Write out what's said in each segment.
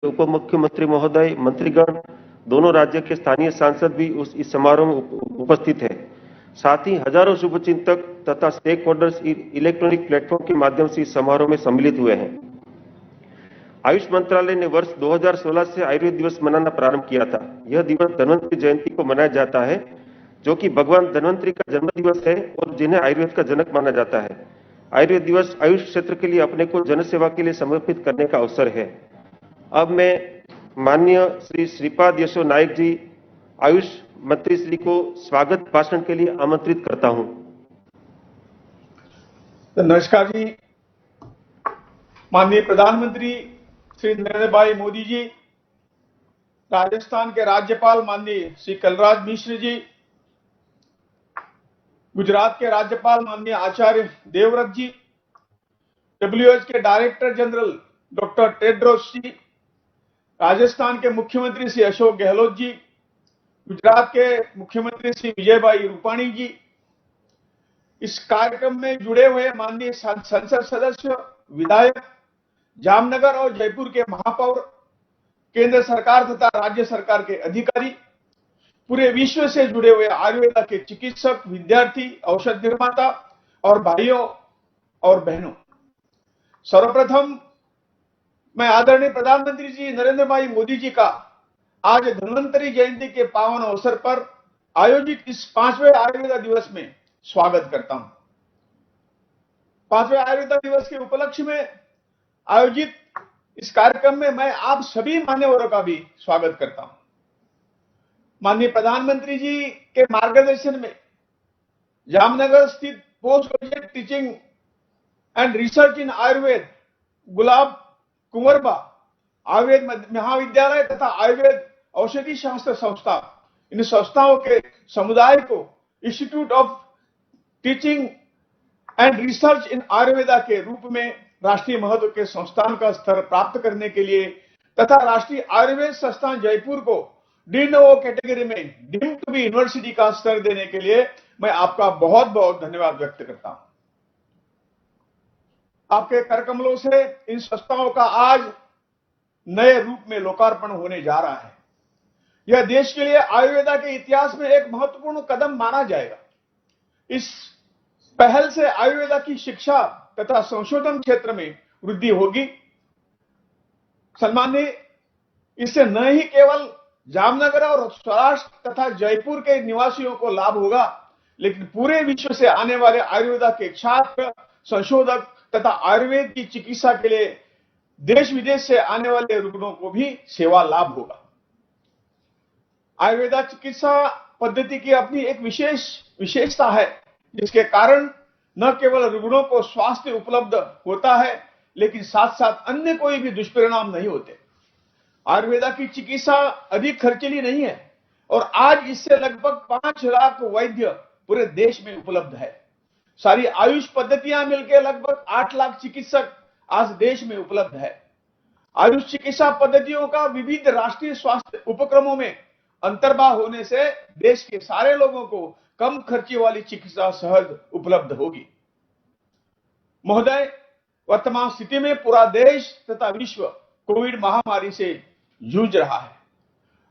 उप मुख्यमंत्री महोदय, मंत्रीगण, दोनों राज्य के स्थानीय सांसद भी इस समारोह में उपस्थित हैं। साथ ही हजारों शुभचिंतक तथा स्टेक होल्डर्स इलेक्ट्रॉनिक प्लेटफॉर्म के माध्यम से इस समारोह में सम्मिलित हुए हैं। आयुष मंत्रालय ने वर्ष 2016 से आयुर्वेद दिवस मनाना प्रारंभ किया था। यह दिवस धन्वंतरि जयंती को मनाया जाता है, जो कि भगवान धन्वंतरि का जन्म दिवस है और जिन्हें आयुर्वेद का जनक माना जाता है। आयुर्वेद दिवस आयुष क्षेत्र के लिए अपने को जनसेवा के लिए समर्पित करने का अवसर है। अब मैं माननीय श्री श्रीपाद यशो नायक जी, आयुष मंत्री श्री को स्वागत भाषण के लिए आमंत्रित करता हूं। तो नमस्कार जी। माननीय प्रधानमंत्री श्री नरेंद्र भाई मोदी जी, राजस्थान के राज्यपाल माननीय श्री कलराज मिश्र जी, गुजरात के राज्यपाल माननीय आचार्य देवव्रत जी, WHO के डायरेक्टर जनरल डॉक्टर टेड्रोस जी, राजस्थान के मुख्यमंत्री श्री अशोक गहलोत जी, गुजरात के मुख्यमंत्री श्री विजयभाई रूपाणी जी, इस कार्यक्रम में जुड़े हुए माननीय संसद सदस्य, विधायक, जामनगर और जयपुर के महापौर, केंद्र सरकार तथा राज्य सरकार के अधिकारी, पूरे विश्व से जुड़े हुए आयुर्वेद के चिकित्सक, विद्यार्थी, औषध निर्माता और भाइयों और बहनों, सर्वप्रथम मैं आदरणीय प्रधानमंत्री जी नरेंद्र भाई मोदी जी का आज धन्वंतरि जयंती के पावन अवसर पर आयोजित इस 5वें आयुर्वेद दिवस में स्वागत करता हूं। 5वें आयुर्वेद दिवस के उपलक्ष्य में आयोजित इस कार्यक्रम में मैं आप सभी मान्यवरों का भी स्वागत करता हूं। माननीय प्रधानमंत्री जी के मार्गदर्शन में जामनगर स्थित post graduate teaching and research in Ayurveda Gulab Kunverba Ayurveda Mahavidyalaya तथा आयुर्वेद औषधि शास्त्र संस्था, इन संस्थाओं के समुदाय को institute of teaching and research इन आयुर्वेदा के रूप में राष्ट्रीय महत्व के संस्थान का स्तर प्राप्त करने के लिए तथा राष्ट्रीय आयुर्वेद संस्थान जयपुर को डीम्ड कैटेगरी में डीम्ड टू बी यूनिवर्सिटी का स्तर देने के लिए मैं आपका बहुत बहुत धन्यवाद व्यक्त करता हूं। आपके करकमलों से इन संस्थाओं का आज नए रूप में लोकार्पण होने जा रहा है। यह देश के लिए आयुर्वेदा के इतिहास में एक महत्वपूर्ण कदम माना जाएगा। इस पहल से आयुर्वेदा की शिक्षा तथा संशोधन क्षेत्र में वृद्धि होगी। सम्माननीय, इससे न ही केवल जामनगर और सौराष्ट्र तथा जयपुर के निवासियों को लाभ होगा, लेकिन पूरे विश्व से आने वाले आयुर्वेदा के छात्र, संशोधक तथा आयुर्वेद की चिकित्सा के लिए देश विदेश से आने वाले रुग्णों को भी सेवा लाभ होगा। आयुर्वेदा चिकित्सा पद्धति की अपनी एक विशेषता है, जिसके कारण न केवल रुग्णों को स्वास्थ्य उपलब्ध होता है, लेकिन साथ साथ अन्य कोई भी दुष्परिणाम नहीं होते। आयुर्वेदा की चिकित्सा अधिक खर्चीली नहीं है और आज इससे लगभग 5 लाख वैद्य पूरे देश में उपलब्ध है। सारी आयुष पद्धतियां मिलकर लगभग 8 लाख चिकित्सक आज देश में उपलब्ध है। आयुष चिकित्सा पद्धतियों का विविध राष्ट्रीय स्वास्थ्य उपक्रमों में अंतर्भाव होने से देश के सारे लोगों को कम खर्चे वाली चिकित्सा सहज उपलब्ध होगी। महोदय, वर्तमान स्थिति में पूरा देश तथा विश्व कोविड महामारी से जूझ रहा है।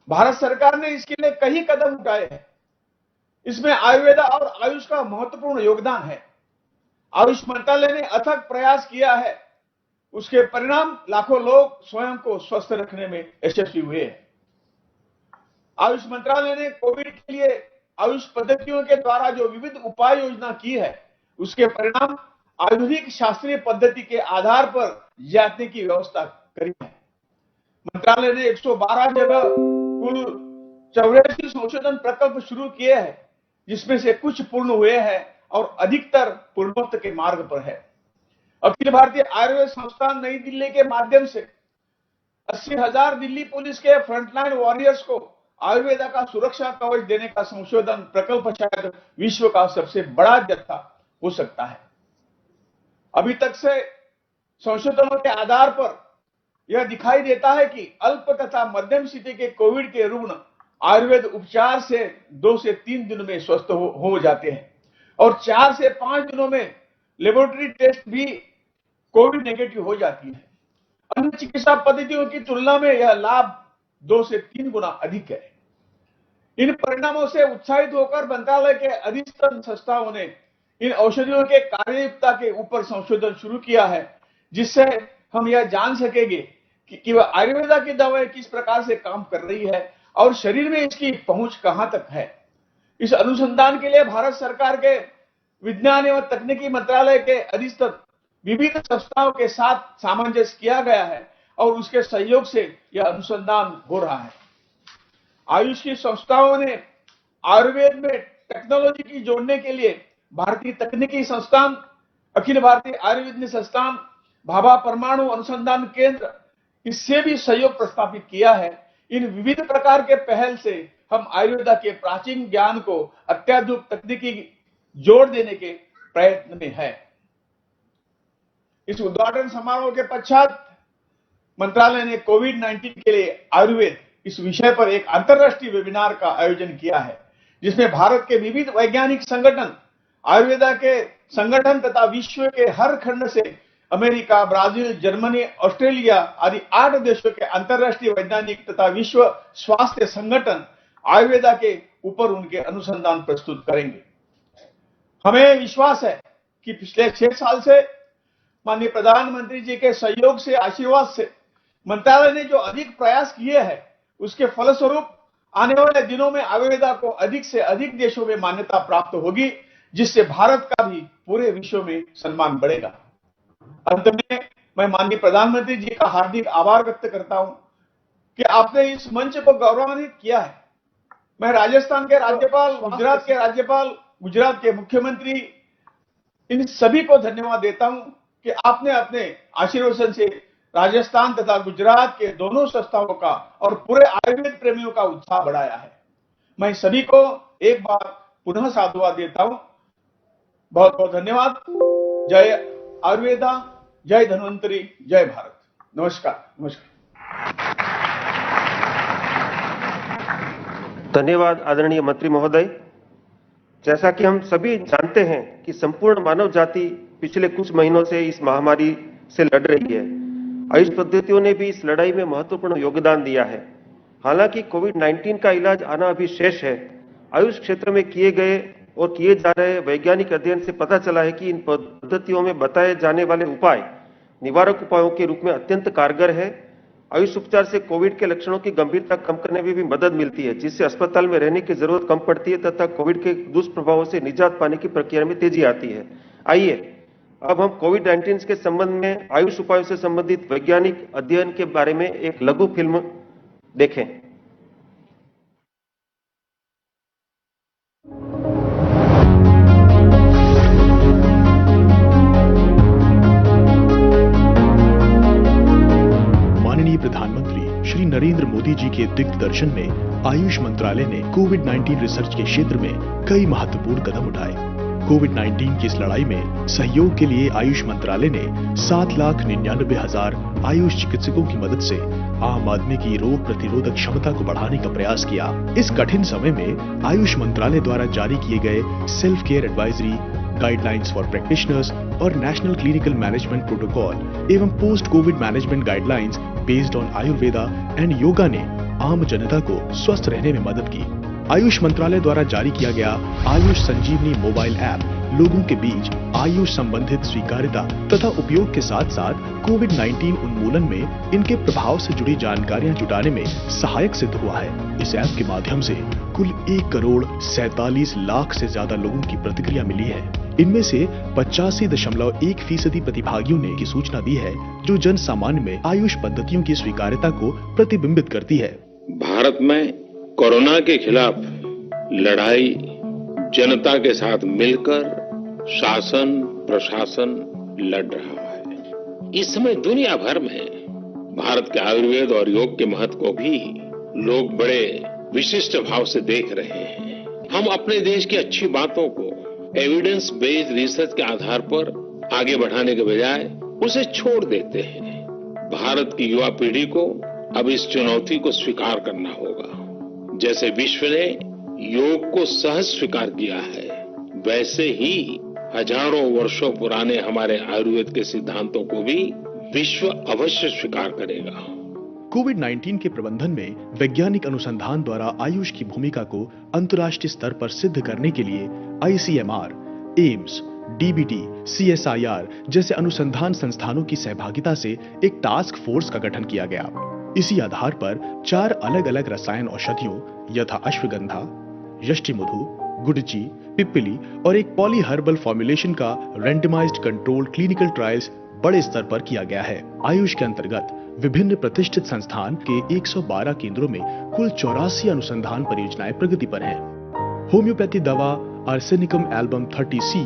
भारत सरकार ने इसके लिए कई कदम उठाए हैं। इसमें आयुर्वेदा और आयुष का महत्वपूर्ण योगदान है। आयुष मंत्रालय ने अथक प्रयास किया है, उसके परिणाम लाखों लोग स्वयं को स्वस्थ रखने में यशस्वी हुए हैं। आयुष मंत्रालय ने कोविड के लिए आयुष पद्धतियों के द्वारा जो विविध उपाय योजना की है, उसके परिणाम आयुर्वेदिक शास्त्रीय पद्धति के आधार पर जांचने की व्यवस्था करी है। मंत्रालय ने 112 जगह कुल 84 संशोधन प्रकल्प शुरू किए हैं, जिसमें से कुछ पूर्ण हुए हैं और अधिकतर पूर्णोत्तर के मार्ग पर है। अखिल भारतीय आयुर्वेद संस्थान नई दिल्ली के माध्यम से 80,000 दिल्ली पुलिस के फ्रंटलाइन वॉरियर्स को आयुर्वेदा का सुरक्षा कवच देने का संशोधन प्रकल्प शायद विश्व का सबसे बड़ा जत्था हो सकता है। अभी तक से संशोधनों के आधार पर यह दिखाई देता है कि अल्प तथा मध्यम स्थिति के कोविड के रुग्ण आयुर्वेद उपचार से 2 से 3 दिन में स्वस्थ हो जाते हैं और 4 से 5 दिनों में लेबोरेटरी टेस्ट भी कोविड नेगेटिव हो जाती है। अन्य चिकित्सा पद्धतियों की तुलना में यह लाभ 2 से 3 गुना अधिक है। इन परिणामों से उत्साहित होकर मंत्रालय के अधीनस्थ संस्थाओं ने इन औषधियों के कार्ययुक्तता के ऊपर संशोधन शुरू किया है, जिससे हम यह जान सकेंगे कि वह आयुर्वेदा की दवाएं किस प्रकार से काम कर रही है और शरीर में इसकी पहुंच कहां तक है। इस अनुसंधान के लिए भारत सरकार के विज्ञान एवं तकनीकी मंत्रालय के अधीनस्थ विभिन्न संस्थाओं के साथ सामंजस्य किया गया है और उसके सहयोग से यह अनुसंधान हो रहा है। आयुष की संस्थाओं ने आयुर्वेद में टेक्नोलॉजी की जोड़ने के लिए भारतीय तकनीकी संस्थान, अखिल भारतीय आयुर्विज्ञान संस्थान, भाभा परमाणु अनुसंधान केंद्र, इससे भी सहयोग प्रस्तावित किया है। इन विविध प्रकार के पहल से हम आयुर्वेदा के प्राचीन ज्ञान को अत्याधुनिक तकनीकी जोड़ देने के प्रयत्न में है। इस उद्घाटन समारोह के पश्चात मंत्रालय ने कोविड-19 के लिए आयुर्वेद इस विषय पर एक अंतरराष्ट्रीय वेबिनार का आयोजन किया है, जिसमें भारत के विविध वैज्ञानिक संगठन, आयुर्वेदा के संगठन तथा विश्व के हर खंड से अमेरिका, ब्राजील, जर्मनी, ऑस्ट्रेलिया आदि 8 देशों के अंतरराष्ट्रीय वैज्ञानिक तथा विश्व स्वास्थ्य संगठन आयुर्वेदा के ऊपर उनके अनुसंधान प्रस्तुत करेंगे। हमें विश्वास है कि पिछले 6 साल से माननीय प्रधानमंत्री जी के सहयोग से, आशीर्वाद से मंत्रालय ने जो अधिक प्रयास किए हैं, उसके फलस्वरूप आने वाले दिनों में आयुर्वेदा को अधिक से अधिक देशों में मान्यता प्राप्त होगी, जिससे भारत का भी पूरे विश्व में सम्मान बढ़ेगा। अंत में मैं माननीय प्रधानमंत्री जी का हार्दिक आभार व्यक्त करता हूं कि आपने इस मंच को गौरवान्वित किया है। मैं राजस्थान के राज्यपाल, गुजरात के राज्यपाल, गुजरात के मुख्यमंत्री, इन सभी को धन्यवाद देता हूं कि आपने अपने आशीर्वाद से राजस्थान तथा गुजरात के दोनों संस्थाओं का और पूरे आयुर्वेद प्रेमियों का उत्साह बढ़ाया है। मैं सभी को एक बार पुनः साधुवाद देता हूं। बहुत बहुत धन्यवाद। जय आयुर्वेदा, जय धन्वंतरी, जय भारत। नमस्कार। धन्यवाद आदरणीय मंत्री महोदय। जैसा कि हम सभी जानते हैं कि संपूर्ण मानव जाति पिछले कुछ महीनों से इस महामारी से लड़ रही है। आयुष पद्धतियों ने भी इस लड़ाई में महत्वपूर्ण योगदान दिया है। हालांकि कोविड-19 का इलाज आना अभी शेष है। आयुष क्षेत्र में किए गए और किए जा रहे वैज्ञानिक अध्ययन से पता चला है कि इन पद्धतियों में बताए जाने वाले उपाय निवारक उपायों के रूप में अत्यंत कारगर है। आयुष उपचार से कोविड के लक्षणों की गंभीरता कम करने में भी मदद मिलती है, जिससे अस्पताल में रहने की जरूरत कम पड़ती है तथा कोविड के दुष्प्रभावों से निजात पाने की प्रक्रिया में तेजी आती है। आइए अब हम कोविड-19 के संबंध में आयुष उपायों से संबंधित वैज्ञानिक अध्ययन के बारे में एक लघु फिल्म देखें। माननीय प्रधानमंत्री श्री नरेंद्र मोदी जी के दिग्दर्शन में आयुष मंत्रालय ने कोविड-19 रिसर्च के क्षेत्र में कई महत्वपूर्ण कदम उठाए। कोविड-19 की इस लड़ाई में सहयोग के लिए आयुष मंत्रालय ने 7,99,000 आयुष चिकित्सकों की मदद से आम आदमी की रोग प्रतिरोधक क्षमता को बढ़ाने का प्रयास किया। इस कठिन समय में आयुष मंत्रालय द्वारा जारी किए गए self care advisory, guidelines for practitioners और नेशनल क्लिनिकल मैनेजमेंट प्रोटोकॉल एवं post Covid management guidelines based on Ayurveda and yoga ने आम जनता को स्वस्थ रहने में मदद की। आयुष मंत्रालय द्वारा जारी किया गया आयुष संजीवनी मोबाइल ऐप लोगों के बीच आयुष संबंधित स्वीकार्यता तथा उपयोग के साथ साथ कोविड-19 उन्मूलन में इनके प्रभाव से जुड़ी जानकारियां जुटाने में सहायक सिद्ध हुआ है। इस ऐप के माध्यम से कुल 1,47,00,000 से ज्यादा लोगों की प्रतिक्रिया मिली है। इनमें से 85.1% प्रतिभागियों ने की सूचना दी है, जो जन सामान्य में आयुष पद्धतियों की स्वीकार्यता को प्रतिबिंबित करती है। भारत में कोरोना के खिलाफ लड़ाई जनता के साथ मिलकर शासन प्रशासन लड़ रहा है। इस समय दुनिया भर में भारत के आयुर्वेद और योग के महत्व को भी लोग बड़े विशिष्ट भाव से देख रहे हैं। हम अपने देश की अच्छी बातों को एविडेंस बेस्ड रिसर्च के आधार पर आगे बढ़ाने के बजाय उसे छोड़ देते हैं। भारत की युवा पीढ़ी को अब इस चुनौती को स्वीकार करना होगा। जैसे विश्व ने योग को सहज स्वीकार किया है, वैसे ही हजारों वर्षों पुराने हमारे आयुर्वेद के सिद्धांतों को भी विश्व अवश्य स्वीकार करेगा। कोविड-19 के प्रबंधन में वैज्ञानिक अनुसंधान द्वारा आयुष की भूमिका को अंतर्राष्ट्रीय स्तर पर सिद्ध करने के लिए आईसीएमआर, एम्स, डीबीटी, सीएसआईआर जैसे अनुसंधान संस्थानों की सहभागिता से एक टास्क फोर्स का गठन किया गया। इसी आधार पर 4 अलग-अलग रसायन औषधियों यथा अश्वगंधा, यष्टिमधु, गुडची, पिप्पली और एक पॉली हर्बल फॉर्मुलेशन का रैंडमाइज्ड कंट्रोल्ड क्लिनिकल ट्रायल्स बड़े स्तर पर किया गया है। आयुष के अंतर्गत विभिन्न प्रतिष्ठित संस्थान के 112 केंद्रों में कुल 84 अनुसंधान परियोजनाएं प्रगति पर हैं। होम्योपैथी दवा आर्सेनिकम एल्बम 30C,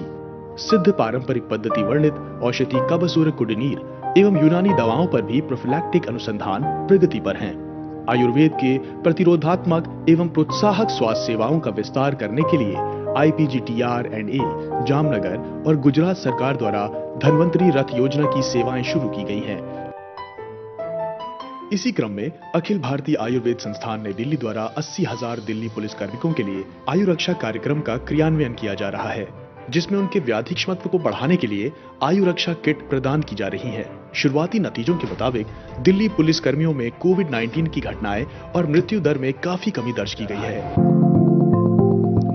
सिद्ध पारंपरिक पद्धति वर्णित औषधि कबसुर कुडिनीर एवं यूनानी दवाओं पर भी प्रोफिलैक्टिक अनुसंधान प्रगति पर हैं। आयुर्वेद के प्रतिरोधात्मक एवं प्रोत्साहक स्वास्थ्य सेवाओं का विस्तार करने के लिए IPGTR&A जामनगर और गुजरात सरकार द्वारा धन्वंतरी रथ योजना की सेवाएं शुरू की गई हैं। इसी क्रम में अखिल भारतीय आयुर्वेद संस्थान नई दिल्ली द्वारा 80,000 दिल्ली पुलिस कार्मिकों के लिए आयु रक्षा कार्यक्रम का क्रियान्वयन किया जा रहा है, जिसमें उनके व्याधि क्षमता को बढ़ाने के लिए आयु रक्षा किट प्रदान की जा रही है। शुरुआती नतीजों के मुताबिक दिल्ली पुलिस कर्मियों में कोविड-19 की घटनाएं और मृत्यु दर में काफी कमी दर्ज की गई है।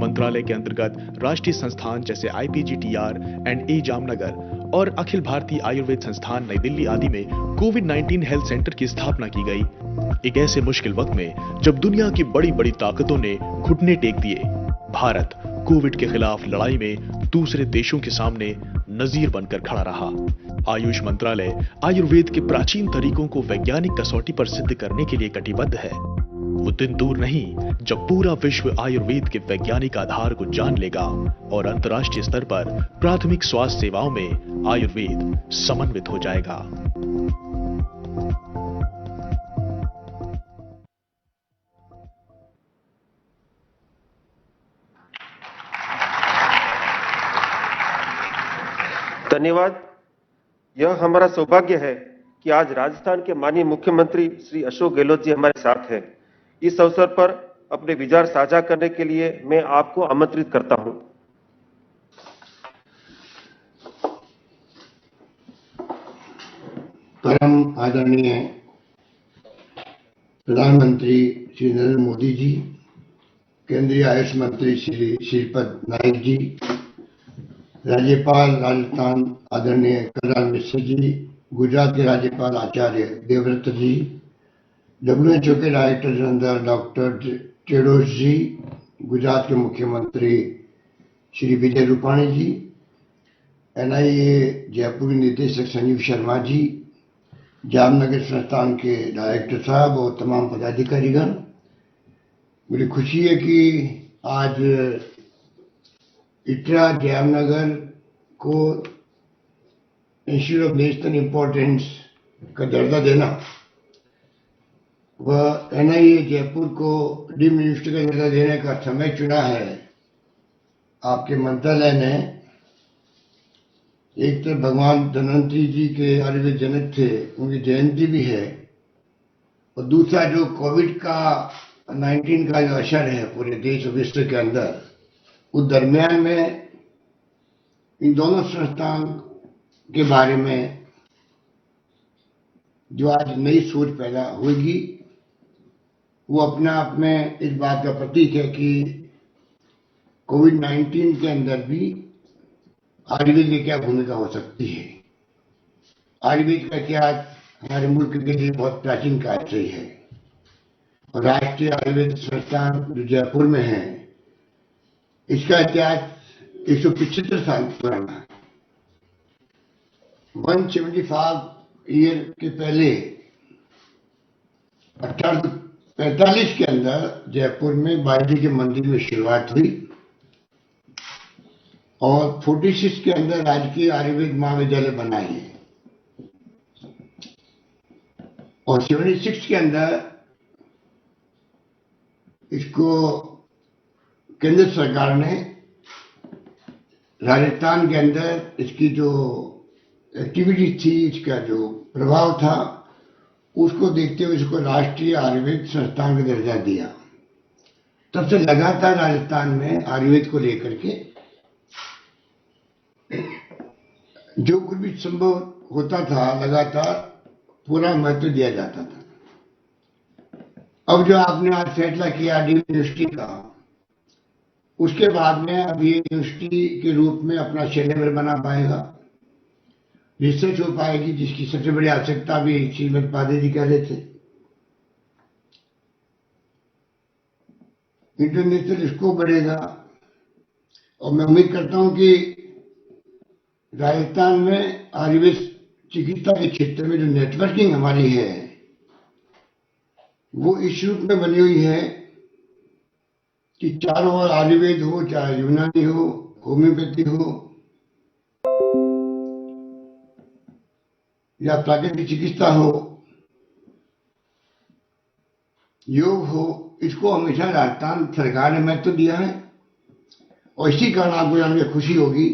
मंत्रालय के अंतर्गत राष्ट्रीय संस्थान जैसे IPGTR&A जामनगर और अखिल भारतीय आयुर्वेद संस्थान नई दिल्ली आदि में कोविड-19 हेल्थ सेंटर की स्थापना की गई। एक ऐसे मुश्किल वक्त में जब दुनिया की बड़ी-बड़ी ताकतों ने घुटने टेक दिए, भारत कोविड के खिलाफ लड़ाई में दूसरे देशों के सामने नजीर बनकर खड़ा रहा। आयुष मंत्रालय आयुर्वेद के प्राचीन तरीकों को वैज्ञानिक कसौटी पर सिद्ध करने के लिए कटिबद्ध है। वो दिन दूर नहीं जब पूरा विश्व आयुर्वेद के वैज्ञानिक आधार को जान लेगा और अंतर्राष्ट्रीय स्तर पर प्राथमिक स्वास्थ्य सेवाओं में आयुर्वेद समन्वित हो जाएगा। धन्यवाद। यह हमारा सौभाग्य है कि आज राजस्थान के माननीय मुख्यमंत्री श्री अशोक गहलोत जी हमारे साथ हैं। इस अवसर पर अपने विचार साझा करने के लिए मैं आपको आमंत्रित करता हूं। परम आदरणीय प्रधानमंत्री श्री नरेंद्र मोदी जी, केंद्रीय आयुष मंत्री श्री श्रीपद नाइक जी, राज्यपाल राजस्थान आदरणीय कलराज मिश्र जी, गुजरात के राज्यपाल आचार्य देवव्रत जी, WHO के डायरेक्टर जनरल डॉक्टर टेड्रोस जी, गुजरात के मुख्यमंत्री श्री विजय रूपाणी जी, NIA जयपुर के निदेशक संजीव शर्मा जी, जामनगर संस्थान के डायरेक्टर साहब और तमाम पदाधिकारीगण, मुझे खुशी है कि आज इटरा जामनगर को इंस्टीट्यूट ऑफ नेशनल इम्पोर्टेंस का दर्जा देना वह NIA जयपुर को डीम्ड यूनिवर्सिटी का दर्जा देने का समय चुना है। आपके मंत्रालय ने एक तो भगवान धन्वंतरी जी के आयुर्वेद जनक थे, उनकी जयंती भी है, और दूसरा जो कोविड का 19 का जो असर है पूरे देश और विश्व के अंदर, उस दरमियान में इन दोनों संस्थान के बारे में जो आज नई सोच पैदा होगी, वो अपने आप में इस बात का प्रतीक है कि कोविड-19 के अंदर भी आयुर्वेद की क्या भूमिका हो सकती है। आयुर्वेद का इतिहास हमारे मुल्क के लिए बहुत प्राचीन काल से ही है, और राष्ट्रीय आयुर्वेद संस्थान जो जयपुर में है, इसका इतिहास 175 साल पुराना है। 175 ईयर के पहले 1845 के अंदर जयपुर में बालाजी के मंदिर में शुरुआत हुई, और 46 के अंदर राजकीय आयुर्वेद महाविद्यालय बनाए हैं, और 76 के अंदर इसको केंद्र सरकार ने राजस्थान के अंदर इसकी जो एक्टिविटी थी, इसका जो प्रभाव था, उसको देखते हुए इसको राष्ट्रीय आयुर्वेद संस्थान का दर्जा दिया। तब से लगातार राजस्थान में आयुर्वेद को लेकर के जो कुछ भी संभव होता था लगातार पूरा महत्व दिया जाता था। अब जो आपने आज फैसला किया डीम्ड यूनिवर्सिटी का, उसके बाद में अब ये यूनिवर्सिटी के रूप में अपना सिलेबस बना पाएगा, रिसर्च हो पाएगी, जिसकी सबसे बड़ी आवश्यकता भी श्रीमद पादे जी कह रहे थे। इंटरनेशनल स्कोप बढ़ेगा और मैं उम्मीद करता हूं कि राजस्थान में आयुर्वेद चिकित्सा के क्षेत्र में जो नेटवर्किंग हमारी है वो इस रूप में बनी हुई है कि चारों ओर आयुर्वेद हो, चाहे यूनानी हो, होम्योपैथी हो या प्राकृतिक चिकित्सा हो, योग हो, इसको हमेशा राजस्थान सरकार ने महत्व दिया है और इसी कारण आपको जान के खुशी होगी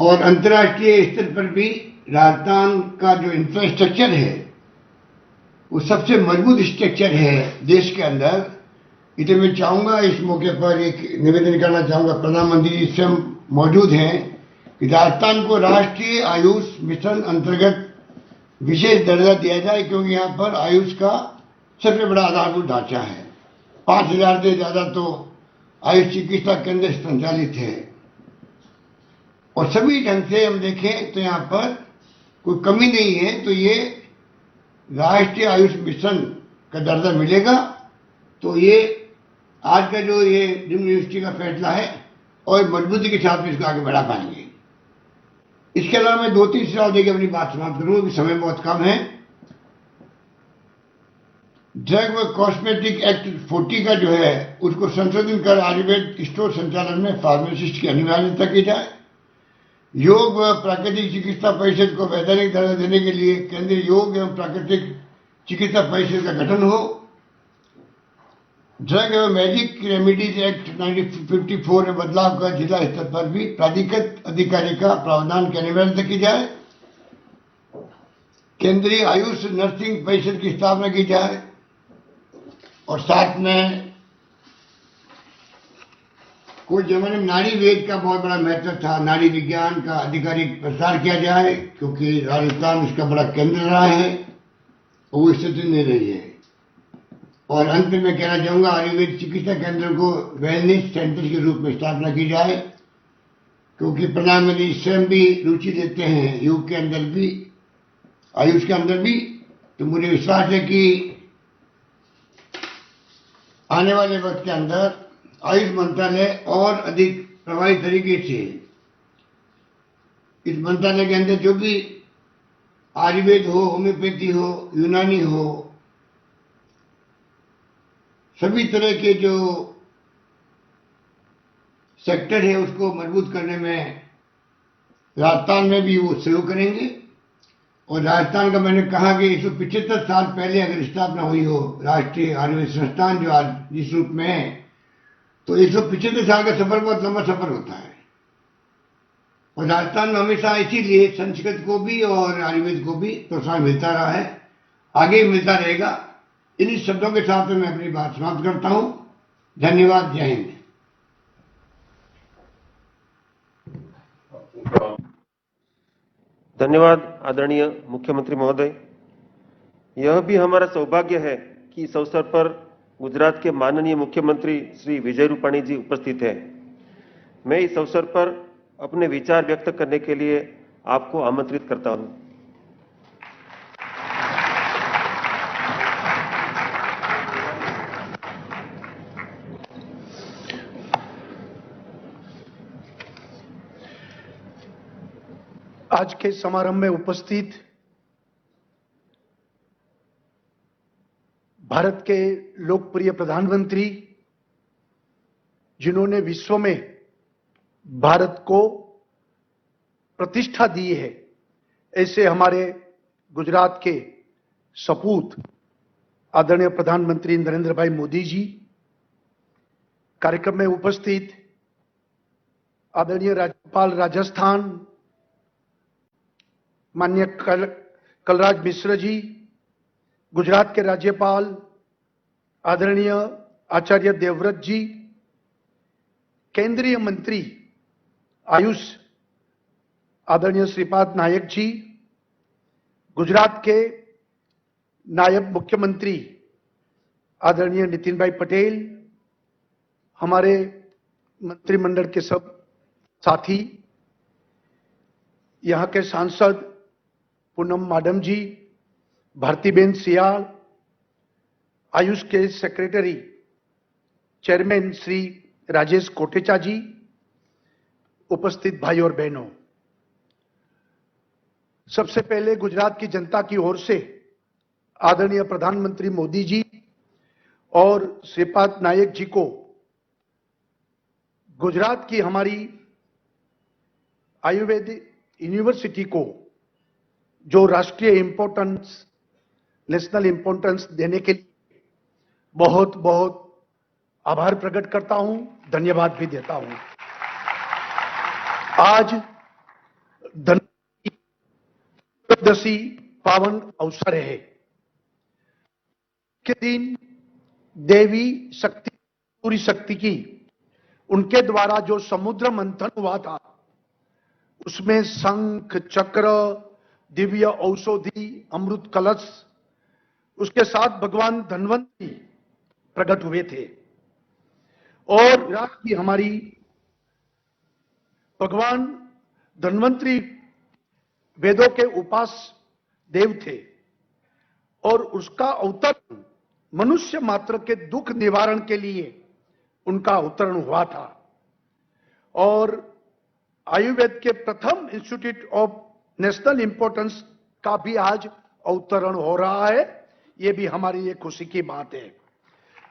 और अंतर्राष्ट्रीय स्तर पर भी राजस्थान का जो इंफ्रास्ट्रक्चर है वो सबसे मजबूत स्ट्रक्चर है देश के अंदर। इसलिए मैं चाहूंगा इस मौके पर एक निवेदन करना चाहूंगा, प्रधानमंत्री जी स्वयं मौजूद हैं, कि राजस्थान को राष्ट्रीय आयुष मिशन अंतर्गत विशेष दर्जा दिया जाए, क्योंकि यहाँ पर आयुष का सबसे बड़ा आधारभूत ढांचा है। 5,000 से ज्यादा तो आयुष चिकित्सा केंद्र संचालित है और सभी ढंग से हम देखें तो यहाँ पर कोई कमी नहीं है। तो ये राष्ट्रीय आयुष मिशन का दर्जा मिलेगा तो ये आज का जो ये यूनिवर्सिटी का फैसला है और मजबूती के साथ में इसको आगे बढ़ा पाएंगे। इसके अलावा मैं 2-3 सुझाव देकर अपनी बात समाप्त करूँ, समय बहुत कम है। ड्रग व कॉस्मेटिक एक्ट 40 का जो है उसको संशोधन कर आयुर्वेद स्टोर संचालन में फार्मासिस्ट की अनिवार्यता की जाए। योग व प्राकृतिक चिकित्सा परिषद को वैधानिक दर्जा देने के लिए केंद्रीय योग एवं प्राकृतिक चिकित्सा परिषद का गठन हो। ड्रग एवं मैजिक रेमेडीज एक्ट 1954 में बदलाव कर जिला स्तर पर भी प्राधिकृत अधिकारी का प्रावधान की अनिवार्यता की जाए। केंद्रीय आयुष नर्सिंग परिषद की स्थापना की जाए और साथ में कुछ जमाने में नाड़ी वेद का बहुत बड़ा महत्व था, नाड़ी विज्ञान का आधिकारिक प्रसार किया जाए, क्योंकि राजस्थान उसका बड़ा केंद्र रहा है और वो स्थिति नहीं रही है। और अंत में मैं कहना चाहूंगा आयुर्वेद चिकित्सा केंद्र को वेलनेस सेंटर के रूप में स्थापना की जाए, क्योंकि प्रधानमंत्री स्वयं भी रुचि देते हैं योग के अंदर भी, आयुष के अंदर भी। तो मुझे विश्वास है कि आने वाले वक्त के अंदर आयुष मंत्रालय और अधिक प्रभावी तरीके से इस मंत्रालय के अंदर जो भी आयुर्वेद हो, होम्योपैथी हो, यूनानी हो, सभी तरह के जो सेक्टर है उसको मजबूत करने में राजस्थान में भी वो सहयोग करेंगे। और राजस्थान का मैंने कहा कि 175 साल पहले अगर स्थापना हुई हो राष्ट्रीय आयुर्वेद संस्थान जो आज जिस रूप में है, तो 175 साल का सफर बहुत लंबा सफर होता है। और राजस्थान में हमेशा इसीलिए संस्कृत को भी और आयुर्वेद को भी प्रोत्साहन मिलता रहा है, आगे मिलता रहेगा। इन्हीं शब्दों के साथ मैं अपनी बात समाप्त करता हूं। धन्यवाद। जय हिंद। धन्यवाद आदरणीय मुख्यमंत्री महोदय। यह भी हमारा सौभाग्य है कि इस अवसर पर गुजरात के माननीय मुख्यमंत्री श्री विजय रूपाणी जी उपस्थित हैं। मैं इस अवसर पर अपने विचार व्यक्त करने के लिए आपको आमंत्रित करता हूं। आज के समारोह में उपस्थित भारत के लोकप्रिय प्रधानमंत्री, जिन्होंने विश्व में भारत को प्रतिष्ठा दी है, ऐसे हमारे गुजरात के सपूत आदरणीय प्रधानमंत्री नरेंद्र भाई मोदी जी, कार्यक्रम में उपस्थित आदरणीय राज्यपाल राजस्थान माननीय कलराज मिश्र जी, गुजरात के राज्यपाल आदरणीय आचार्य देवव्रत जी, केंद्रीय मंत्री आयुष आदरणीय श्रीपाद नायक जी, गुजरात के नायब मुख्यमंत्री आदरणीय नितिन भाई पटेल, हमारे मंत्रिमंडल के सब साथी, यहाँ के सांसद पूनम माडम जी, भारतीबेन सियाल, आयुष के सेक्रेटरी चेयरमैन श्री राजेश कोटेचा जी, उपस्थित भाई और बहनों, सबसे पहले गुजरात की जनता की ओर से आदरणीय प्रधानमंत्री मोदी जी और श्रीपाद नायक जी को गुजरात की हमारी आयुर्वेद यूनिवर्सिटी को जो राष्ट्रीय इंपॉर्टेंस, नेशनल इंपॉर्टेंस देने के लिए बहुत बहुत आभार प्रकट करता हूं, धन्यवाद भी देता हूं। आज धनतेरस पावन अवसर है के दिन देवी शक्ति, पूरी शक्ति की, उनके द्वारा जो समुद्र मंथन हुआ था, उसमें शंख चक्र, दिव्य औषधि, अमृत कलश, उसके साथ भगवान धन्वंतरी प्रकट हुए थे। और विराट की हमारी भगवान धन्वंतरी वेदों के उपास देव थे और उसका अवतरण मनुष्य मात्र के दुख निवारण के लिए उनका अवतरण हुआ था। और आयुर्वेद के प्रथम इंस्टीट्यूट ऑफ नेशनल इंपॉर्टेंस का भी आज अवतरण हो रहा है। ये भी हमारी एक खुशी की बात है।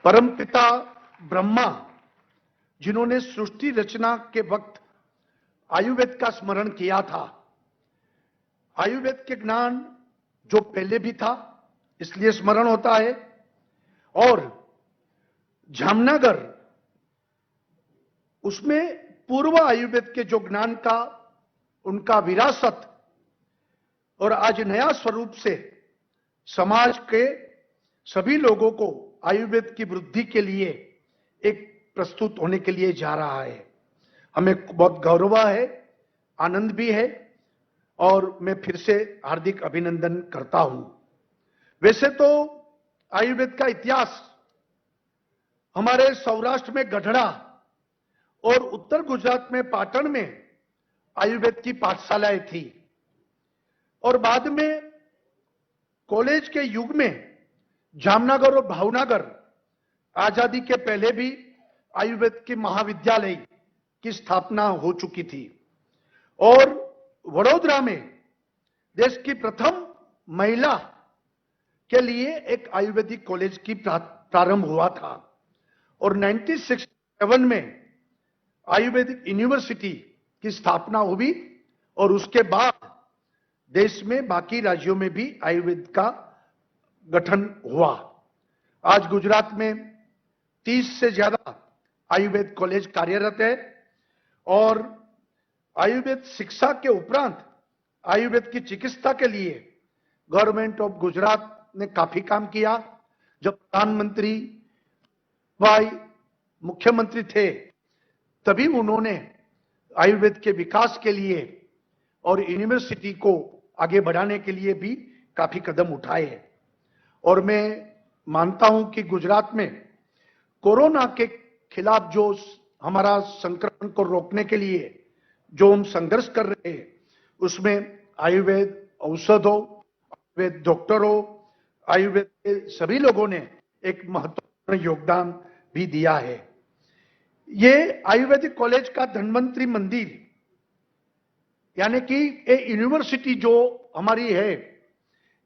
परमपिता ब्रह्मा, जिन्होंने सृष्टि रचना के वक्त आयुर्वेद का स्मरण किया था, आयुर्वेद के ज्ञान जो पहले भी था इसलिए स्मरण होता है। और जामनगर, उसमें पूर्व आयुर्वेद के जो ज्ञान का उनका विरासत और आज नया स्वरूप से समाज के सभी लोगों को आयुर्वेद की वृद्धि के लिए एक प्रस्तुत होने के लिए जा रहा है। हमें बहुत गौरव है, आनंद भी है और मैं फिर से हार्दिक अभिनंदन करता हूं। वैसे तो आयुर्वेद का इतिहास हमारे सौराष्ट्र में गढ़ड़ा और उत्तर गुजरात में पाटन में आयुर्वेद की पाठशालाएं थी और बाद में कॉलेज के युग में जामनगर और भावनगर आजादी के पहले भी आयुर्वेद के महाविद्यालय की स्थापना हो चुकी थी। और वडोदरा में देश की प्रथम महिला के लिए एक आयुर्वेदिक कॉलेज की प्रारंभ हुआ था और 1967 में आयुर्वेदिक यूनिवर्सिटी की स्थापना हुई और उसके बाद देश में बाकी राज्यों में भी आयुर्वेद का गठन हुआ। आज गुजरात में 30 से ज्यादा आयुर्वेद कॉलेज कार्यरत है और आयुर्वेद शिक्षा के उपरांत आयुर्वेद की चिकित्सा के लिए गवर्नमेंट ऑफ गुजरात ने काफी काम किया। जब प्रधानमंत्री भाई मुख्यमंत्री थे तभी उन्होंने आयुर्वेद के विकास के लिए और यूनिवर्सिटी को आगे बढ़ाने के लिए भी काफी कदम उठाए। और मैं मानता हूं कि गुजरात में कोरोना के खिलाफ जो हमारा संक्रमण को रोकने के लिए जो हम संघर्ष कर रहे हैं, उसमें आयुर्वेद औषधों, आयुर्वेद डॉक्टरों, आयुर्वेद के सभी लोगों ने एक महत्वपूर्ण योगदान भी दिया है। ये आयुर्वेदिक कॉलेज का धन्वंतरी मंदिर, यानी कि एक यूनिवर्सिटी जो हमारी है,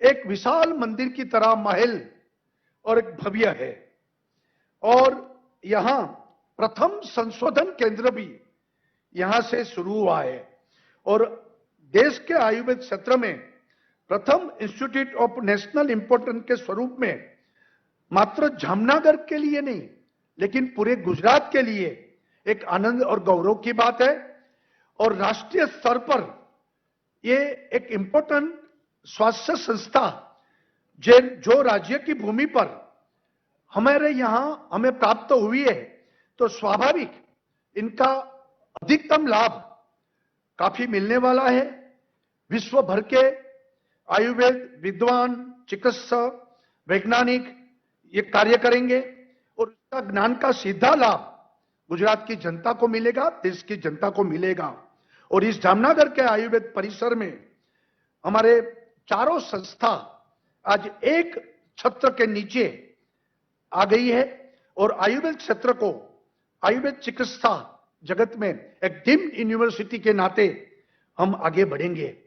एक विशाल मंदिर की तरह महल और एक भव्य है। और यहां प्रथम संशोधन केंद्र भी यहां से शुरू हुआ है और देश के आयुर्वेद क्षेत्र में प्रथम इंस्टीट्यूट ऑफ नेशनल इंपॉर्टेंस के स्वरूप में मात्र जामनगर के लिए नहीं लेकिन पूरे गुजरात के लिए एक आनंद और गौरव की बात है। और राष्ट्रीय स्तर पर ये एक इंपॉर्टेंट स्वास्थ्य संस्था जो राज्य की भूमि पर हमारे यहां हमें प्राप्त हुई है, तो स्वाभाविक इनका अधिकतम लाभ काफी मिलने वाला है। विश्व भर के आयुर्वेद विद्वान, चिकित्सक, वैज्ञानिक ये कार्य करेंगे और इसका ज्ञान का सीधा लाभ गुजरात की जनता को मिलेगा, देश की जनता को मिलेगा। और इस जामनगर के आयुर्वेद परिसर में हमारे चारों संस्था आज एक छत्र के नीचे आ गई है और आयुर्वेद क्षेत्र को आयुर्वेद चिकित्सा जगत में एक डीम्ड यूनिवर्सिटी के नाते हम आगे बढ़ेंगे।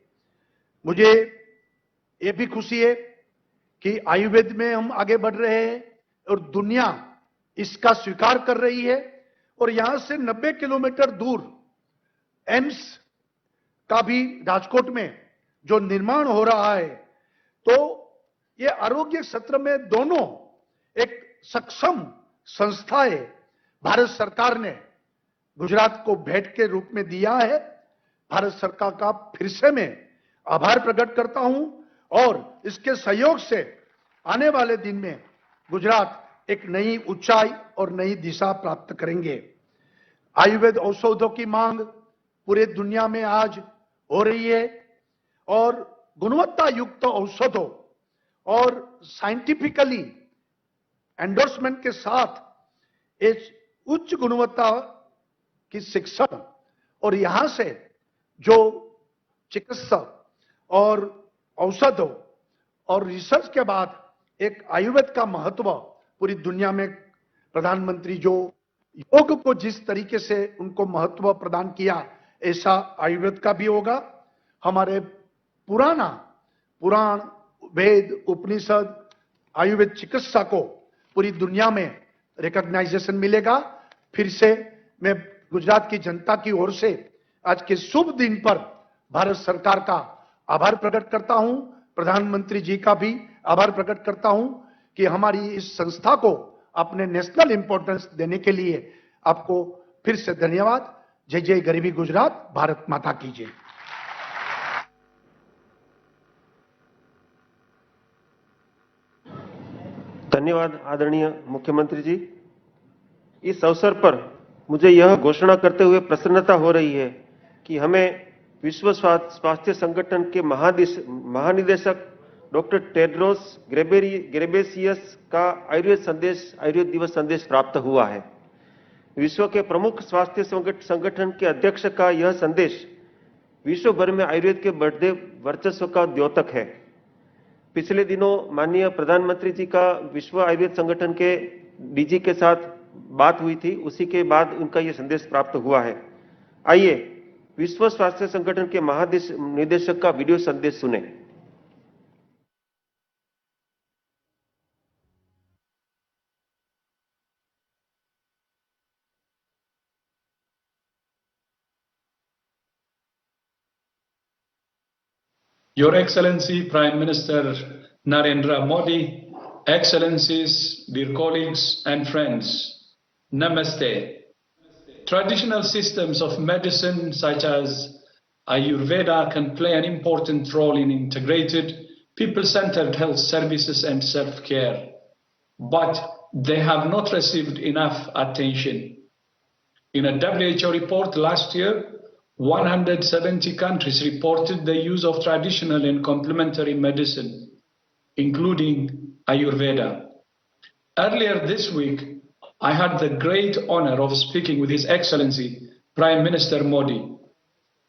मुझे ये भी खुशी है कि आयुर्वेद में हम आगे बढ़ रहे हैं और दुनिया इसका स्वीकार कर रही है। और यहां से 90 किलोमीटर दूर एम्स का भी राजकोट में जो निर्माण हो रहा है, तो ये आरोग्य क्षेत्र में दोनों एक सक्षम संस्थाएं भारत सरकार ने गुजरात को भेंट के रूप में दिया है। भारत सरकार का फिर से मैं आभार प्रकट करता हूं और इसके सहयोग से आने वाले दिन में गुजरात एक नई ऊंचाई और नई दिशा प्राप्त करेंगे। आयुर्वेद औषधों की मांग पूरे दुनिया में आज हो रही है और गुणवत्ता युक्त औषधों और साइंटिफिकली एंडोर्समेंट के साथ इस उच्च गुणवत्ता की शिक्षण और यहां से जो चिकित्सा और औषधों और रिसर्च के बाद एक आयुर्वेद का महत्व पूरी दुनिया में प्रधानमंत्री जो योग को जिस तरीके से उनको महत्व प्रदान किया ऐसा आयुर्वेद का भी होगा। हमारे पुराण वेद उपनिषद आयुर्वेद चिकित्सा को पूरी दुनिया में रिकॉग्नाइजेशन मिलेगा। फिर से मैं गुजरात की जनता की ओर से आज के शुभ दिन पर भारत सरकार का आभार प्रकट करता हूं, प्रधानमंत्री जी का भी आभार प्रकट करता हूं कि हमारी इस संस्था को अपने नेशनल इंपॉर्टेंस देने के लिए आपको फिर से धन्यवाद। जय जय गरीबी गुजरात, भारत माता की जय। धन्यवाद आदरणीय मुख्यमंत्री जी। इस अवसर पर मुझे यह घोषणा करते हुए प्रसन्नता हो रही है कि हमें विश्व स्वास्थ्य संगठन के महानिदेशक डॉक्टर टेड्रोस घेब्रेयेसस का आयुर्वेद दिवस संदेश प्राप्त हुआ है। विश्व के प्रमुख स्वास्थ्य संगठन के अध्यक्ष का यह संदेश विश्व भर में आयुर्वेद के बढ़ते वर्चस्व का द्योतक है। पिछले दिनों माननीय प्रधानमंत्री जी का विश्व आयुर्वेद संगठन के डीजी के साथ बात हुई थी, उसी के बाद उनका यह संदेश प्राप्त हुआ है। आइए विश्व स्वास्थ्य संगठन के महानिदेशक का वीडियो संदेश सुने। Your Excellency Prime Minister Narendra Modi, Excellencies, dear colleagues and friends, Namaste. Traditional systems of medicine such as Ayurveda can play an important role in integrated, people-centered health services and self-care, but they have not received enough attention. In a WHO report last year, 170 countries reported the use of traditional and complementary medicine, including Ayurveda. Earlier this week, I had the great honor of speaking with His Excellency Prime Minister Modi.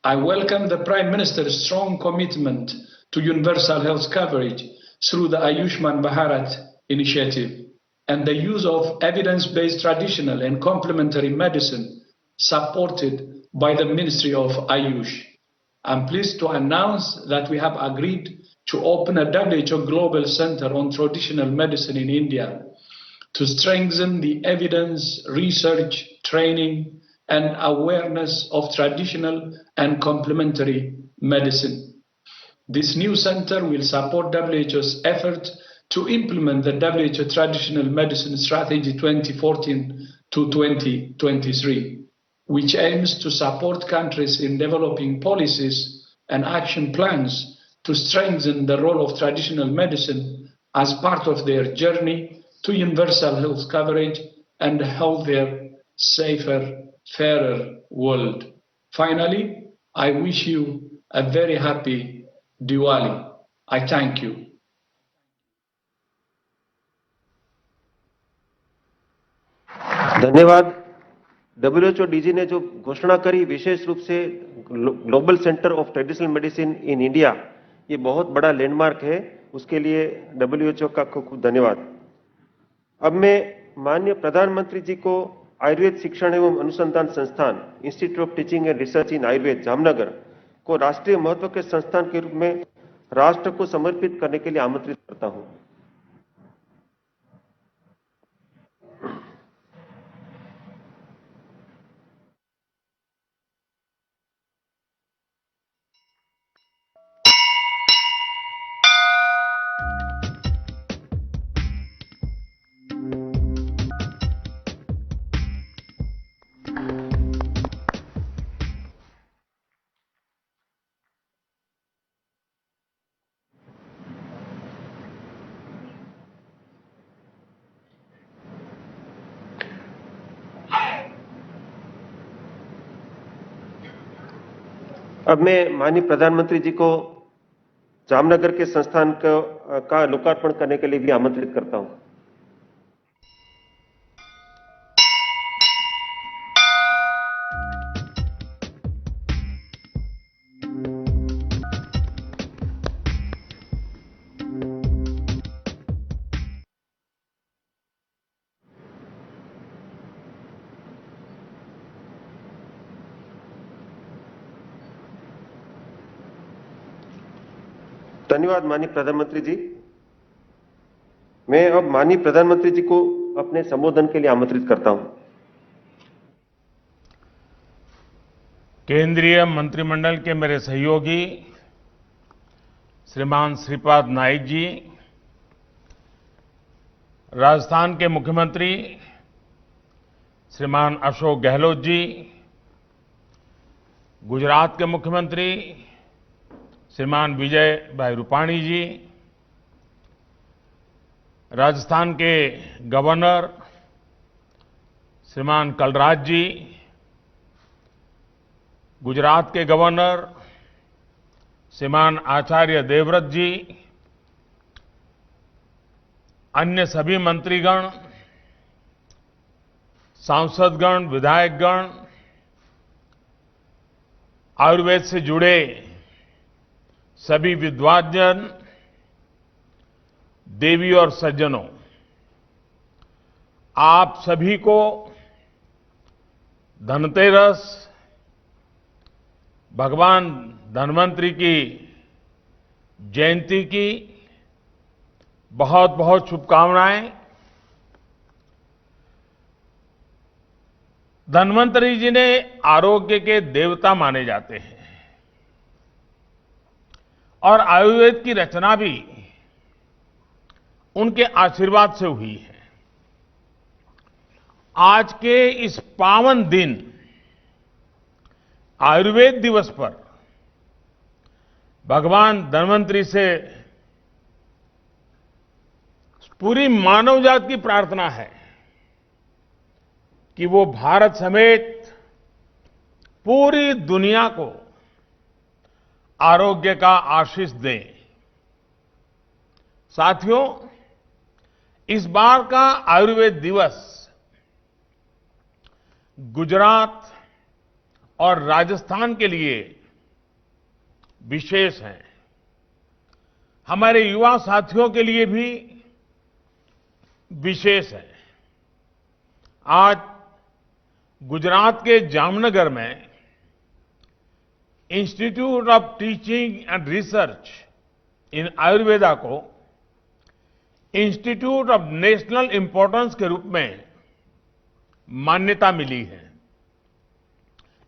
I welcome the Prime Minister's strong commitment to universal health coverage through the Ayushman Bharat initiative and the use of evidence-based traditional and complementary medicine supported by the Ministry of Ayush. I'm pleased to announce that we have agreed to open a WHO Global Center on Traditional Medicine in India to strengthen the evidence, research, training, and awareness of traditional and complementary medicine. This new center will support WHO's effort to implement the WHO Traditional Medicine Strategy 2014 to 2023, which aims to support countries in developing policies and action plans to strengthen the role of traditional medicine as part of their journey to universal health coverage and a healthier, safer, fairer world. Finally, I wish you a very happy Diwali. I thank you. धन्यवाद। WHO DG ने जो घोषणा करी विशेष रूप से global centre of traditional medicine in India, ये बहुत बड़ा लैंडमार्क है, उसके लिए WHO का खूब खूब धन्यवाद। अब मैं माननीय प्रधानमंत्री जी को आयुर्वेद शिक्षण एवं अनुसंधान संस्थान institute of teaching and research in Ayurveda Jamnagar को राष्ट्रीय महत्व के संस्थान के रूप में राष्ट्र को समर्पित करने के लिए आमंत्रित करता हूं। अब मैं माननीय प्रधानमंत्री जी को जामनगर के संस्थान का लोकार्पण करने के लिए भी आमंत्रित करता हूं। धन्यवाद माननीय प्रधानमंत्री जी। मैं अब माननीय प्रधानमंत्री जी को अपने संबोधन के लिए आमंत्रित करता हूं। केंद्रीय मंत्रिमंडल के मेरे सहयोगी श्रीमान श्रीपाद नाइक जी, राजस्थान के मुख्यमंत्री श्रीमान अशोक गहलोत जी, गुजरात के मुख्यमंत्री श्रीमान विजय भाई रूपाणी जी, राजस्थान के गवर्नर श्रीमान कलराज जी, गुजरात के गवर्नर श्रीमान आचार्य देवव्रत जी, अन्य सभी मंत्रीगण, सांसदगण, विधायकगण, आयुर्वेद से जुड़े सभी विद्वानजन, देवी और सज्जनों, आप सभी को धनतेरस, भगवान धन्वंतरि की जयंती की बहुत बहुत शुभकामनाएं। धन्वंतरि जी ने आरोग्य के देवता माने जाते हैं और आयुर्वेद की रचना भी उनके आशीर्वाद से हुई है। आज के इस पावन दिन आयुर्वेद दिवस पर भगवान धन्वंतरि से पूरी मानव जाति की प्रार्थना है कि वो भारत समेत पूरी दुनिया को आरोग्य का आशीष दें। साथियों, इस बार का आयुर्वेद दिवस गुजरात और राजस्थान के लिए विशेष है। हमारे युवा साथियों के लिए भी विशेष है। आज गुजरात के जामनगर में institute of teaching and research इन आयुर्वेदा को इंस्टीट्यूट ऑफ नेशनल इंपॉर्टेंस के रूप में मान्यता मिली है।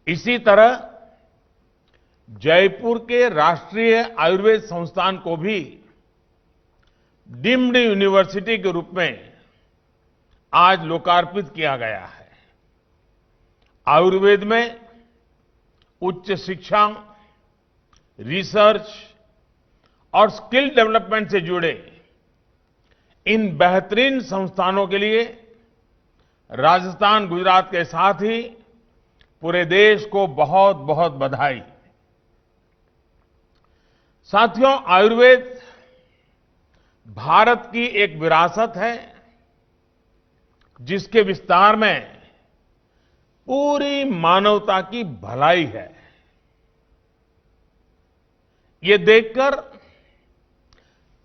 इसी तरह जयपुर के राष्ट्रीय आयुर्वेद संस्थान को भी डीम्ड यूनिवर्सिटी के रूप में आज लोकार्पित किया गया है। आयुर्वेद में उच्च शिक्षा, रिसर्च और स्किल डेवलपमेंट से जुड़े इन बेहतरीन संस्थानों के लिए राजस्थान, गुजरात के साथ ही पूरे देश को बहुत बहुत बधाई। साथियों, आयुर्वेद भारत की एक विरासत है जिसके विस्तार में पूरी मानवता की भलाई है। ये देखकर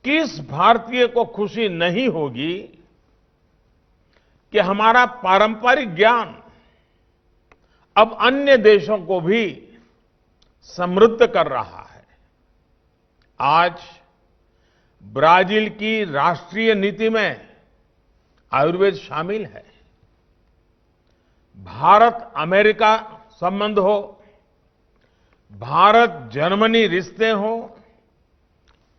किस भारतीय को खुशी नहीं होगी कि हमारा पारंपरिक ज्ञान अब अन्य देशों को भी समृद्ध कर रहा है। आज ब्राजील की राष्ट्रीय नीति में आयुर्वेद शामिल है। भारत अमेरिका संबंध हो, भारत जर्मनी रिश्ते हो,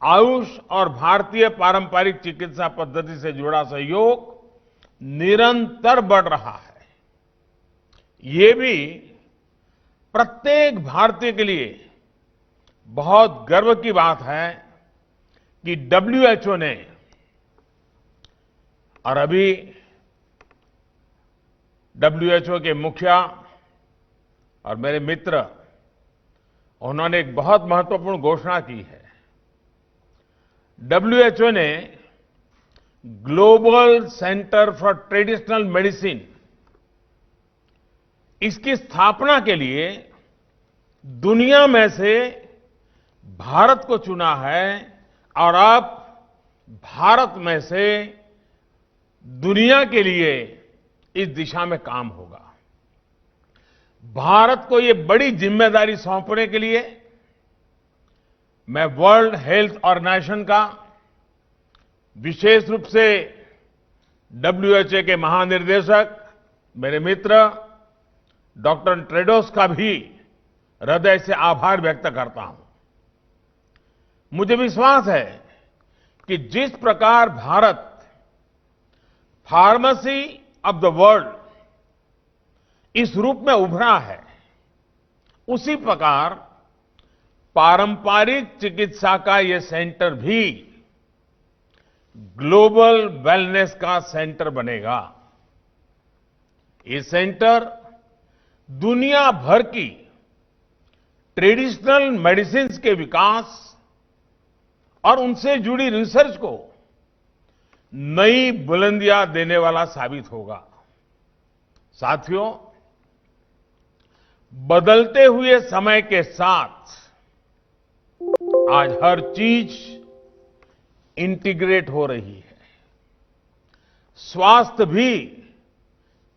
आयुष और भारतीय पारंपरिक चिकित्सा पद्धति से जुड़ा सहयोग निरंतर बढ़ रहा है। ये भी प्रत्येक भारतीय के लिए बहुत गर्व की बात है कि WHO ने और अभी WHO के मुखिया और मेरे मित्र उन्होंने एक बहुत महत्वपूर्ण घोषणा की है। डब्ल्यूएचओ ने global centre for traditional medicine, इसकी स्थापना के लिए दुनिया में से भारत को चुना है और अब भारत में से दुनिया के लिए इस दिशा में काम होगा। भारत को ये बड़ी जिम्मेदारी सौंपने के लिए मैं वर्ल्ड हेल्थ ऑर्गेनाइजेशन का, विशेष रूप से डब्ल्यूएचओ के महानिर्देशक मेरे मित्र डॉक्टर टेड्रोस का भी हृदय से आभार व्यक्त करता हूं। मुझे विश्वास है कि जिस प्रकार Bharat pharmacy of the world इस रूप में उभरा है, उसी प्रकार पारंपरिक चिकित्सा का यह सेंटर भी ग्लोबल वेलनेस का सेंटर बनेगा। ये सेंटर दुनिया भर की ट्रेडिशनल मेडिसिन्स के विकास और उनसे जुड़ी रिसर्च को नई बुलंदियां देने वाला साबित होगा। साथियों, बदलते हुए समय के साथ आज हर चीज इंटीग्रेट हो रही है। स्वास्थ्य भी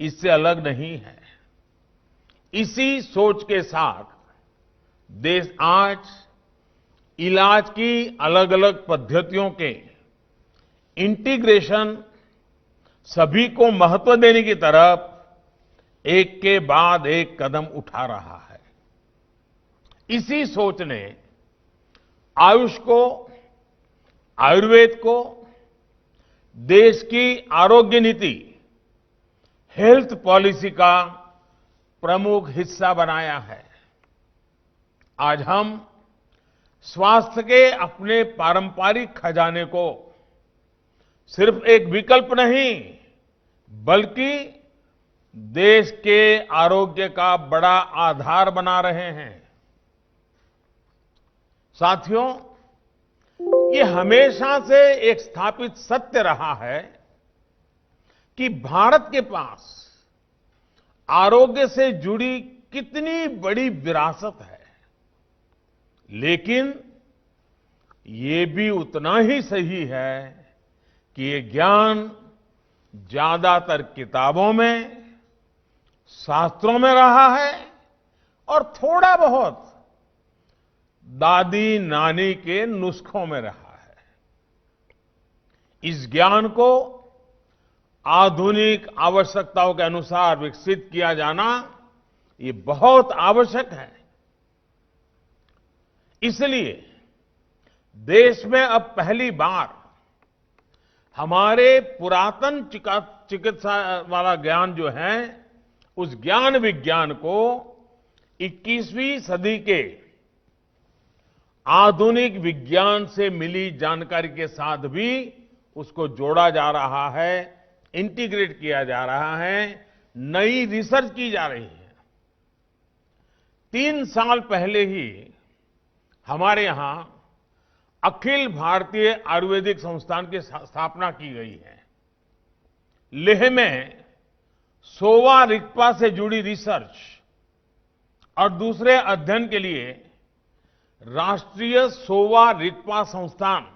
इससे अलग नहीं है। इसी सोच के साथ देश आज इलाज की अलग अलग पद्धतियों के इंटीग्रेशन, सभी को महत्व देने की तरफ एक के बाद एक कदम उठा रहा है। इसी सोच ने आयुष को, आयुर्वेद को देश की आरोग्य नीति, हेल्थ पॉलिसी का प्रमुख हिस्सा बनाया है। आज हम स्वास्थ्य के अपने पारंपरिक खजाने को सिर्फ एक विकल्प नहीं, बल्कि देश के आरोग्य का बड़ा आधार बना रहे हैं। साथियों, ये हमेशा से एक स्थापित सत्य रहा है कि भारत के पास आरोग्य से जुड़ी कितनी बड़ी विरासत है, लेकिन ये भी उतना ही सही है कि ये ज्ञान ज्यादातर किताबों में, शास्त्रों में रहा है और थोड़ा बहुत दादी नानी के नुस्खों में रहा है। इस ज्ञान को आधुनिक आवश्यकताओं के अनुसार विकसित किया जाना ये बहुत आवश्यक है। इसलिए देश में अब पहली बार हमारे पुरातन चिकित्सा वाला ज्ञान जो है, उस ज्ञान विज्ञान को 21वीं सदी के आधुनिक विज्ञान से मिली जानकारी के साथ भी उसको जोड़ा जा रहा है, इंटीग्रेट किया जा रहा है, नई रिसर्च की जा रही है। 3 साल पहले ही हमारे यहां अखिल भारतीय आयुर्वेदिक संस्थान की स्थापना की गई है। लेह में सोवा रिगपा से जुड़ी रिसर्च और दूसरे अध्ययन के लिए राष्ट्रीय सोवा रिगपा संस्थान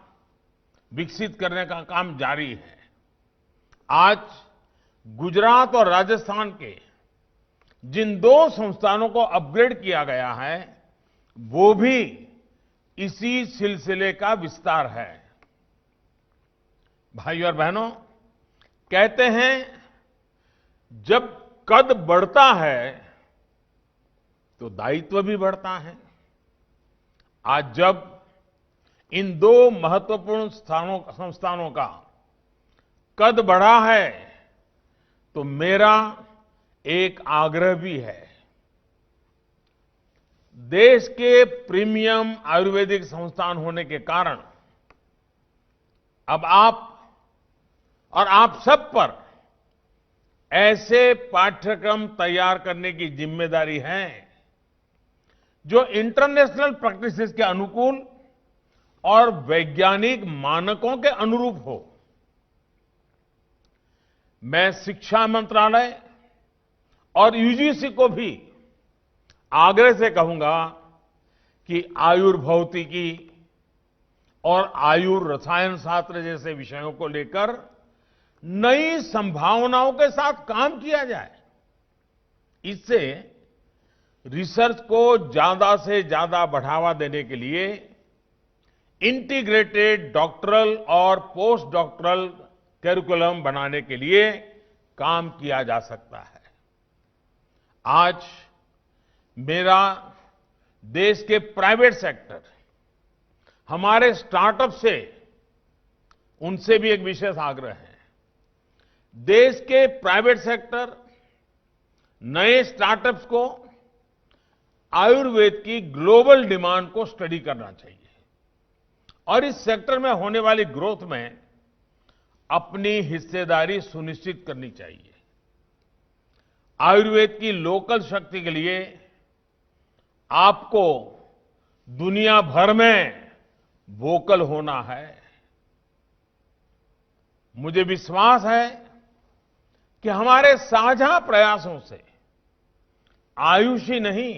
विकसित करने का काम जारी है। आज गुजरात और राजस्थान के जिन 2 संस्थानों को अपग्रेड किया गया है, वो भी इसी सिलसिले का विस्तार है। भाइयों और बहनों, कहते हैं जब कद बढ़ता है तो दायित्व भी बढ़ता है। आज जब इन 2 महत्वपूर्ण संस्थानों का कद बढ़ा है, तो मेरा एक आग्रह भी है। देश के प्रीमियम आयुर्वेदिक संस्थान होने के कारण अब आप सब पर ऐसे पाठ्यक्रम तैयार करने की जिम्मेदारी है जो इंटरनेशनल प्रैक्टिसेस के अनुकूल और वैज्ञानिक मानकों के अनुरूप हो। मैं शिक्षा मंत्रालय और यूजीसी को भी आग्रह से कहूंगा कि आयुर्भौतिकी और आयुर्रसायन शास्त्र जैसे विषयों को लेकर नई संभावनाओं के साथ काम किया जाए। इससे रिसर्च को ज्यादा से ज्यादा बढ़ावा देने के लिए इंटीग्रेटेड डॉक्टरल और पोस्ट डॉक्टरल करिकुलम बनाने के लिए काम किया जा सकता है। आज मेरा देश के प्राइवेट सेक्टर, हमारे स्टार्टअप से, उनसे भी एक विशेष आग्रह है। देश के प्राइवेट सेक्टर नए स्टार्टअप्स को आयुर्वेद की ग्लोबल डिमांड को स्टडी करना चाहिए और इस सेक्टर में होने वाली ग्रोथ में अपनी हिस्सेदारी सुनिश्चित करनी चाहिए। आयुर्वेद की लोकल शक्ति के लिए आपको दुनिया भर में वोकल होना है। मुझे विश्वास है कि हमारे साझा प्रयासों से आयुष ही नहीं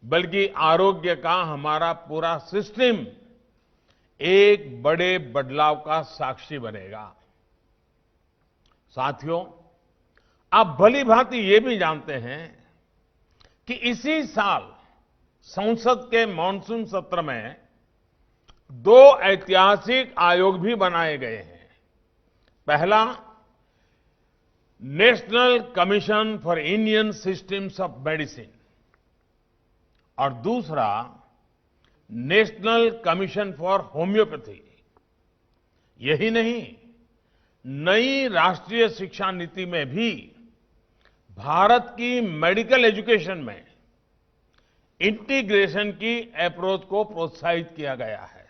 बल्कि आरोग्य का हमारा पूरा सिस्टम एक बड़े बदलाव का साक्षी बनेगा। साथियों, आप भली भांति ये भी जानते हैं कि इसी साल संसद के मॉनसून सत्र में 2 ऐतिहासिक आयोग भी बनाए गए हैं। पहला, national commission for Indian systems of medicine और दूसरा, नेशनल कमीशन फॉर होम्योपैथी। यही नहीं, नई राष्ट्रीय शिक्षा नीति में भी भारत की मेडिकल एजुकेशन में इंटीग्रेशन की अप्रोच को प्रोत्साहित किया गया है।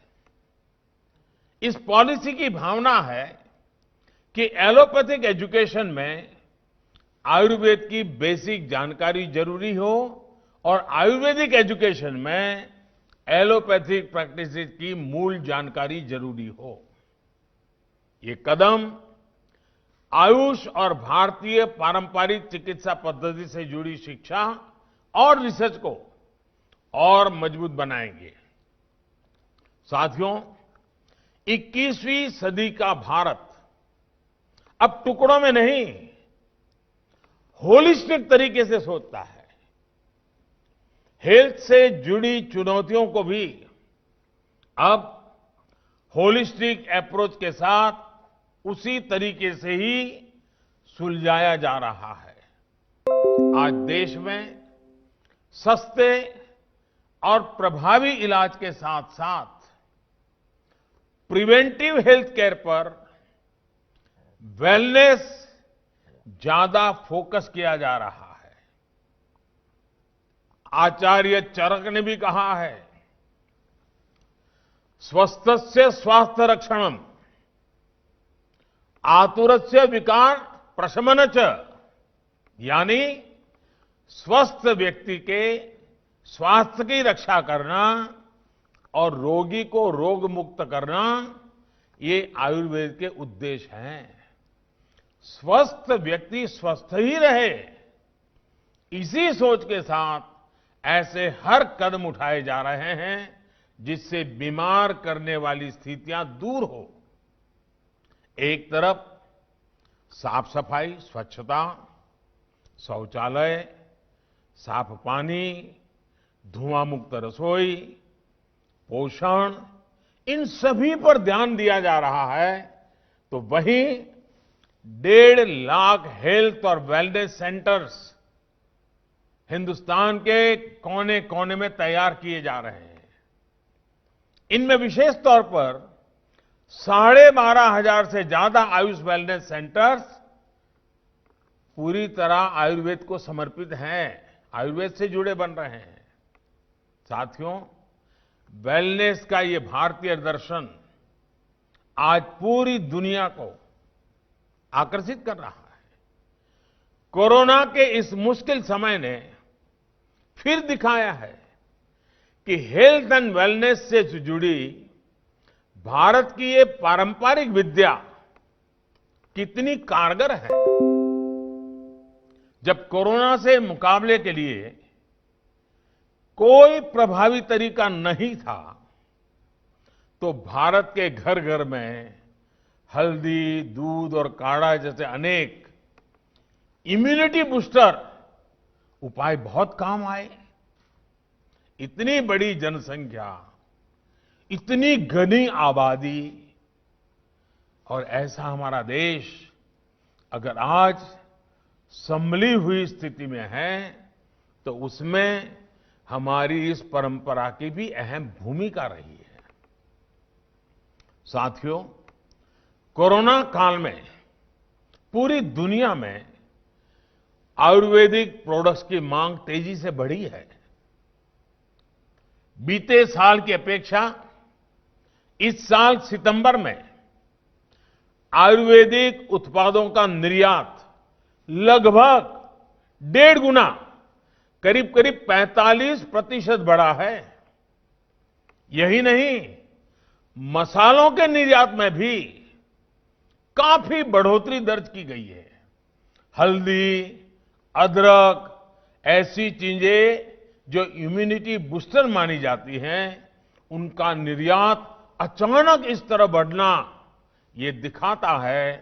इस पॉलिसी की भावना है कि एलोपैथिक एजुकेशन में आयुर्वेद की बेसिक जानकारी जरूरी हो और आयुर्वेदिक एजुकेशन में एलोपैथिक प्रैक्टिसेस की मूल जानकारी जरूरी हो। ये कदम आयुष और भारतीय पारंपरिक चिकित्सा पद्धति से जुड़ी शिक्षा और रिसर्च को और मजबूत बनाएंगे। साथियों, 21वीं सदी का भारत अब टुकड़ों में नहीं, होलिस्टिक तरीके से सोचता है। हेल्थ से जुड़ी चुनौतियों को भी अब होलिस्टिक अप्रोच के साथ उसी तरीके से ही सुलझाया जा रहा है। आज देश में सस्ते और प्रभावी इलाज के साथ साथ प्रिवेंटिव हेल्थ केयर पर वेलनेस ज्यादा फोकस किया जा रहा है। आचार्य चरक ने भी कहा है, स्वस्थस्य स्वास्थ्य रक्षणम आतुरस्य विकार प्रशमन च, यानी स्वस्थ व्यक्ति के स्वास्थ्य की रक्षा करना और रोगी को रोग मुक्त करना, ये आयुर्वेद के उद्देश्य हैं। स्वस्थ व्यक्ति स्वस्थ ही रहे, इसी सोच के साथ ऐसे हर कदम उठाए जा रहे हैं जिससे बीमार करने वाली स्थितियां दूर हो। एक तरफ साफ सफाई, स्वच्छता, शौचालय, साफ पानी, धुआं मुक्त रसोई, पोषण, इन सभी पर ध्यान दिया जा रहा है, तो वहीं 1.5 लाख हेल्थ और वेलनेस सेंटर्स हिंदुस्तान के कोने कोने में तैयार किए जा रहे हैं। इनमें विशेष तौर पर 12,500 से ज्यादा आयुष वेलनेस सेंटर्स पूरी तरह आयुर्वेद को समर्पित हैं, आयुर्वेद से जुड़े बन रहे हैं। साथियों, वेलनेस का ये भारतीय दर्शन आज पूरी दुनिया को आकर्षित कर रहा है। कोरोना के इस मुश्किल समय ने फिर दिखाया है कि हेल्थ एंड वेलनेस से जुड़ी भारत की ये पारंपरिक विद्या कितनी कारगर है। जब कोरोना से मुकाबले के लिए कोई प्रभावी तरीका नहीं था, तो भारत के घर घर में हल्दी, दूध और काढ़ा जैसे अनेक इम्यूनिटी बूस्टर उपाय बहुत काम आए। इतनी बड़ी जनसंख्या, इतनी घनी आबादी और ऐसा हमारा देश अगर आज संभली हुई स्थिति में है, तो उसमें हमारी इस परंपरा की भी अहम भूमिका रही है। साथियों, कोरोना काल में पूरी दुनिया में आयुर्वेदिक प्रोडक्ट्स की मांग तेजी से बढ़ी है। बीते साल की अपेक्षा इस साल सितंबर में आयुर्वेदिक उत्पादों का निर्यात लगभग 1.5 गुना, करीब करीब 45% बढ़ा है। यही नहीं, मसालों के निर्यात में भी काफी बढ़ोतरी दर्ज की गई है। हल्दी, अदरक, ऐसी चीजें जो इम्यूनिटी बूस्टर मानी जाती हैं, उनका निर्यात अचानक इस तरह बढ़ना ये दिखाता है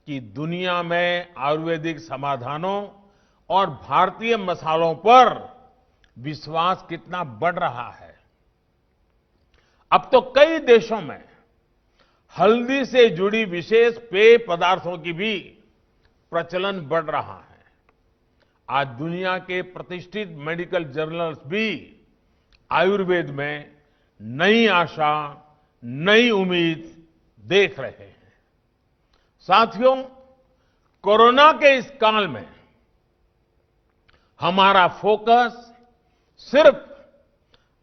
कि दुनिया में आयुर्वेदिक समाधानों और भारतीय मसालों पर विश्वास कितना बढ़ रहा है। अब तो कई देशों में हल्दी से जुड़ी विशेष पेय पदार्थों की भी प्रचलन बढ़ रहा है। आज दुनिया के प्रतिष्ठित मेडिकल जर्नल्स भी आयुर्वेद में नई आशा, नई उम्मीद देख रहे हैं। साथियों, कोरोना के इस काल में हमारा फोकस सिर्फ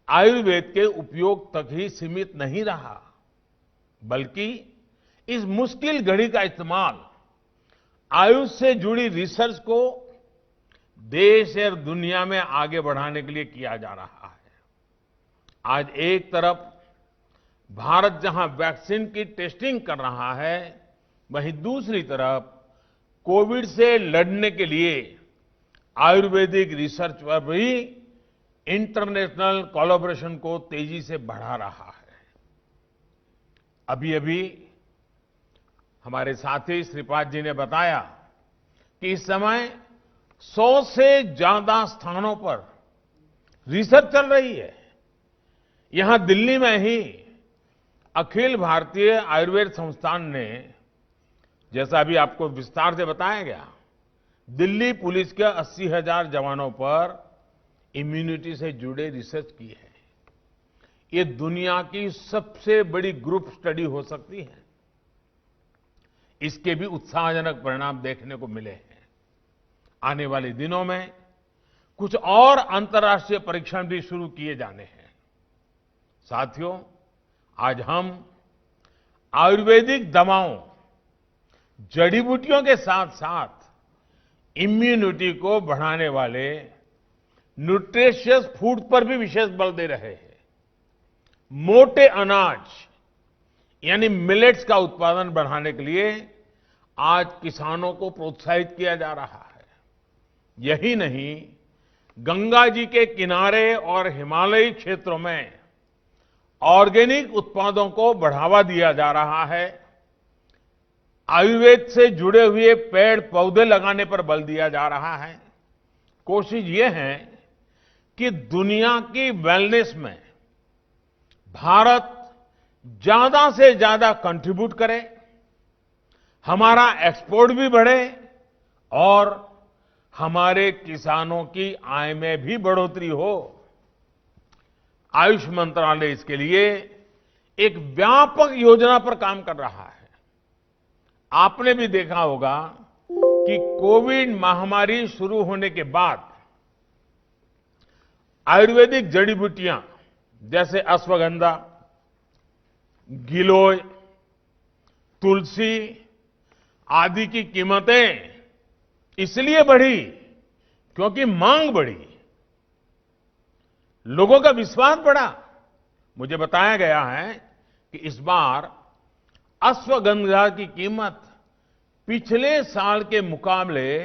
आयुर्वेद के उपयोग तक ही सीमित नहीं रहा, बल्कि इस मुश्किल घड़ी का इस्तेमाल आयुष से जुड़ी रिसर्च को देश और दुनिया में आगे बढ़ाने के लिए किया जा रहा है। आज एक तरफ भारत जहां वैक्सीन की टेस्टिंग कर रहा है, वहीं दूसरी तरफ कोविड से लड़ने के लिए आयुर्वेदिक रिसर्च पर भी इंटरनेशनल कोलैबोरेशन को तेजी से बढ़ा रहा है। अभी हमारे साथी श्रीपाद जी ने बताया कि इस समय 100 से ज्यादा स्थानों पर रिसर्च चल रही है। यहां दिल्ली में ही अखिल भारतीय आयुर्वेद संस्थान ने, जैसा अभी आपको विस्तार से बताया गया, दिल्ली पुलिस के 80,000 जवानों पर इम्यूनिटी से जुड़े रिसर्च की है। ये दुनिया की सबसे बड़ी ग्रुप स्टडी हो सकती है। इसके भी उत्साहजनक परिणाम देखने को मिले हैं। आने वाले दिनों में कुछ और अंतर्राष्ट्रीय परीक्षण भी शुरू किए जाने हैं। साथियों, आज हम आयुर्वेदिक दवाओं, जड़ी बूटियों के साथ साथ इम्यूनिटी को बढ़ाने वाले न्यूट्रिशियस फूड पर भी विशेष बल दे रहे हैं। मोटे अनाज यानी मिलेट्स का उत्पादन बढ़ाने के लिए आज किसानों को प्रोत्साहित किया जा रहा है। यही नहीं, गंगा जी के किनारे और हिमालयी क्षेत्रों में ऑर्गेनिक उत्पादों को बढ़ावा दिया जा रहा है। आयुर्वेद से जुड़े हुए पेड़ पौधे लगाने पर बल दिया जा रहा है। कोशिश ये है कि दुनिया की वेलनेस में भारत ज्यादा से ज्यादा कंट्रीब्यूट करे, हमारा एक्सपोर्ट भी बढ़े और हमारे किसानों की आय में भी बढ़ोतरी हो। आयुष मंत्रालय इसके लिए एक व्यापक योजना पर काम कर रहा है। आपने भी देखा होगा कि कोविड महामारी शुरू होने के बाद आयुर्वेदिक जड़ी बूटियां जैसे अश्वगंधा, गिलोय, तुलसी आदि की कीमतें इसलिए बढ़ी क्योंकि मांग बढ़ी। लोगों का विश्वास बढ़ा। मुझे बताया गया है कि इस बार अश्वगंधा की कीमत पिछले साल के मुकाबले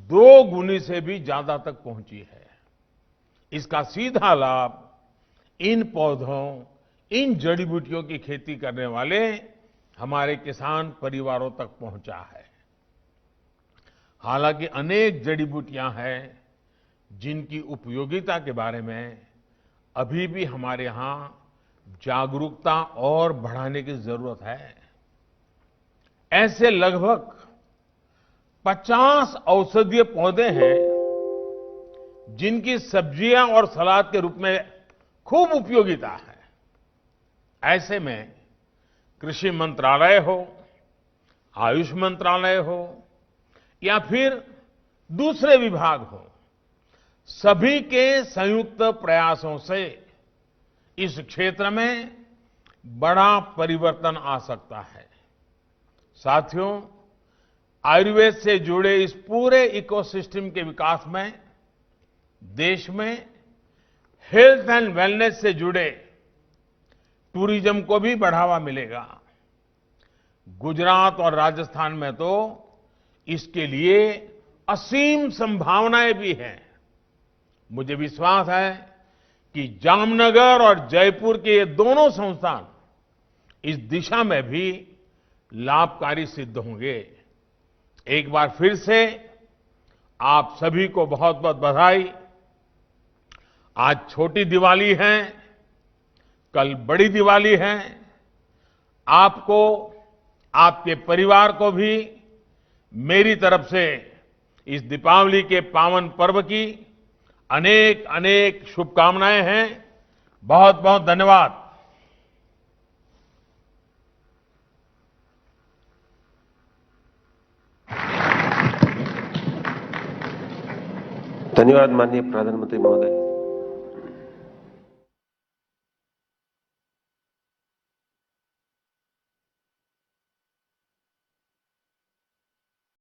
2 गुनी से भी ज्यादा तक पहुंची है। इसका सीधा लाभ इन पौधों, इन जड़ी बूटियों की खेती करने वाले हमारे किसान परिवारों तक पहुंचा है। हालांकि अनेक जड़ी बूटियां हैं जिनकी उपयोगिता के बारे में अभी भी हमारे यहां जागरूकता और बढ़ाने की जरूरत है। ऐसे लगभग 50 औषधीय पौधे हैं जिनकी सब्जियां और सलाद के रूप में खूब उपयोगिता है। ऐसे में कृषि मंत्रालय हो, आयुष मंत्रालय हो या फिर दूसरे विभाग हो, सभी के संयुक्त प्रयासों से इस क्षेत्र में बड़ा परिवर्तन आ सकता है। साथियों, आयुर्वेद से जुड़े इस पूरे इकोसिस्टम के विकास में देश में हेल्थ एंड वेलनेस से जुड़े टूरिज्म को भी बढ़ावा मिलेगा। गुजरात और राजस्थान में तो इसके लिए असीम संभावनाएं भी हैं। मुझे विश्वास है कि जामनगर और जयपुर के ये दोनों संस्थान इस दिशा में भी लाभकारी सिद्ध होंगे। एक बार फिर से आप सभी को बहुत बहुत बधाई। आज छोटी दिवाली है, कल बड़ी दिवाली है। आपको, आपके परिवार को भी मेरी तरफ से इस दीपावली के पावन पर्व की अनेक अनेक शुभकामनाएं हैं। बहुत बहुत धन्यवाद। धन्यवाद माननीय प्रधानमंत्री महोदय।